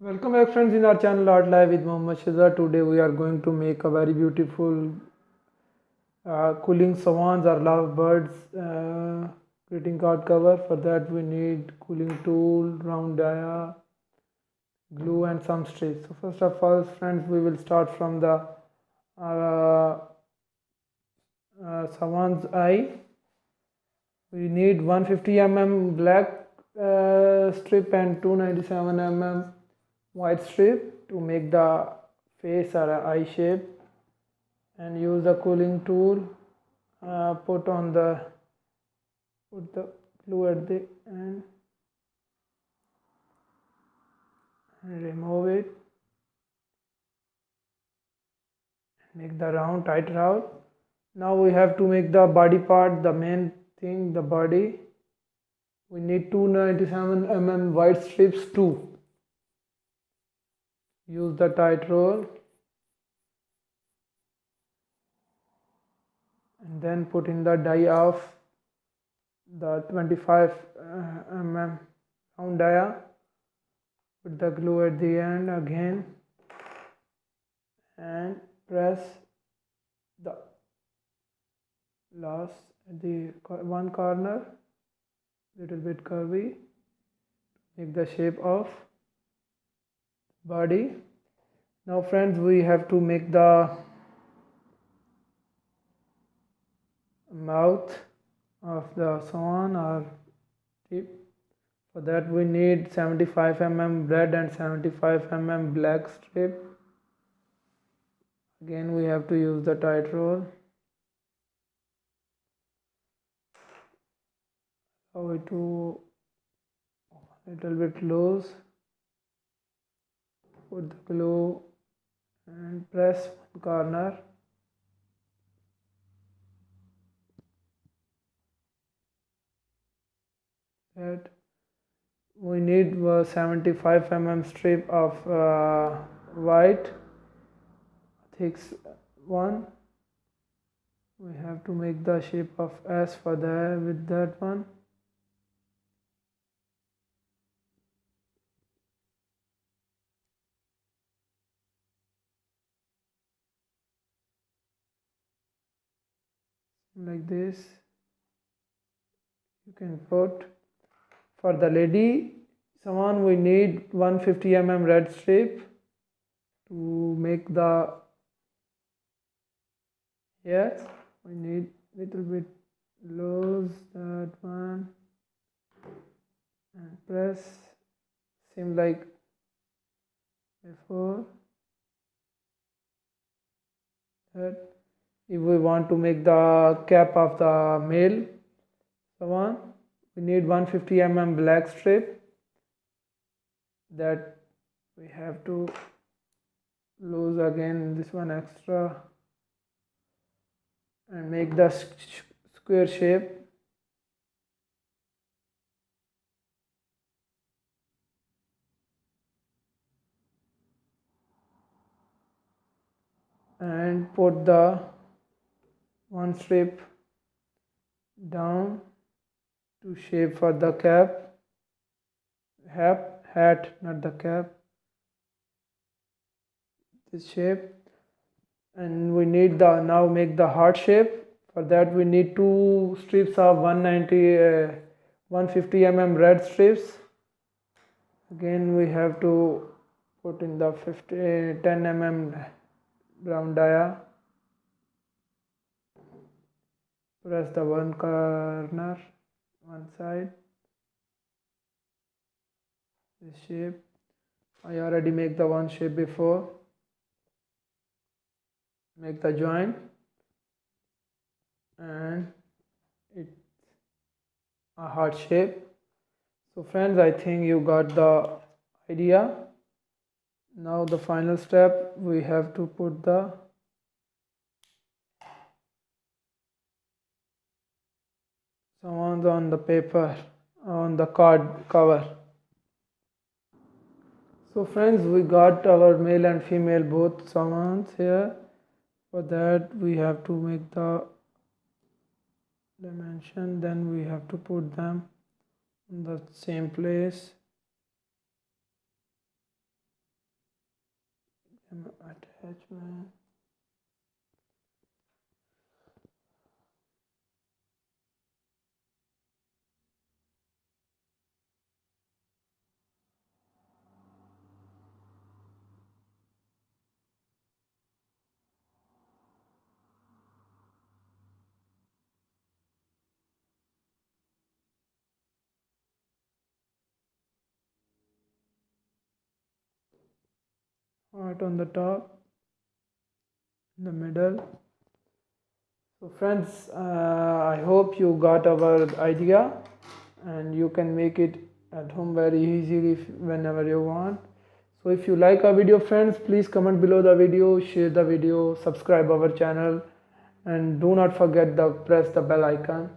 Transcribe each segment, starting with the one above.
Welcome back friends in our channel Art Live with Mohammed Shazza. Today we are going to make a very beautiful cooling swans or love birds greeting card cover. For that we need cooling tool, round dia, glue and some strips. So first of all friends, we will start from the uh, swan's eye. We need 150 mm black strip and 297 mm white strip to make the face or eye shape, and use the cooling tool. Put the glue at the end and remove it. Make the round tight round. Now we have to make the body part, the main thing, the body. We need 297 mm white strips too. Use the tight roll and then put in the die of the 25 mm round dia. Put the glue at the end again and press the last at the one corner, little bit curvy, make the shape of body. Now friends, we have to make the mouth of the swan or tip. For that we need 75 mm red and 75 mm black strip. Again we have to use the tight roll. Allow it to a little bit loose. Put the glue and press one corner. That we need 75 mm strip of white, thick one. We have to make the shape of S for that with that one. Like this you can put. For the lady swan we need 150 mm red strip to make the hair. We need little bit loose that one and press same like before. That if we want to make the cap of the male swan, we need 150 mm black strip that we have to lose again this one extra and make the square shape. And put the one strip down to shape for the hat, not the cap, this shape. And we need the now make the heart shape. For that we need two strips of 150 mm red strips. Again we have to put in the 10 mm brown dia. Press the one corner, one side, this shape. I already make the one shape before. Make the joint and it's a heart shape. So friends, I think you got the idea. Now the final step, we have to put the swans on the paper, on the card cover. So friends, we got our male and female both swans here. For that we have to make the dimension, then we have to put them in the same place. attachment. Heart on the top, in the middle. So friends, I hope you got our idea and you can make it at home very easily whenever you want. So if you like our video friends, please comment below the video, share the video, subscribe our channel, and do not forget to press the bell icon.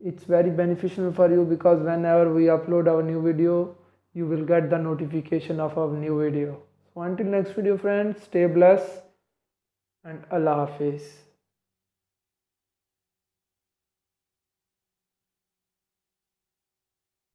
It's very beneficial for you because whenever we upload our new video, you will get the notification of our new video. So until next video friends, stay blessed and Allah Hafiz.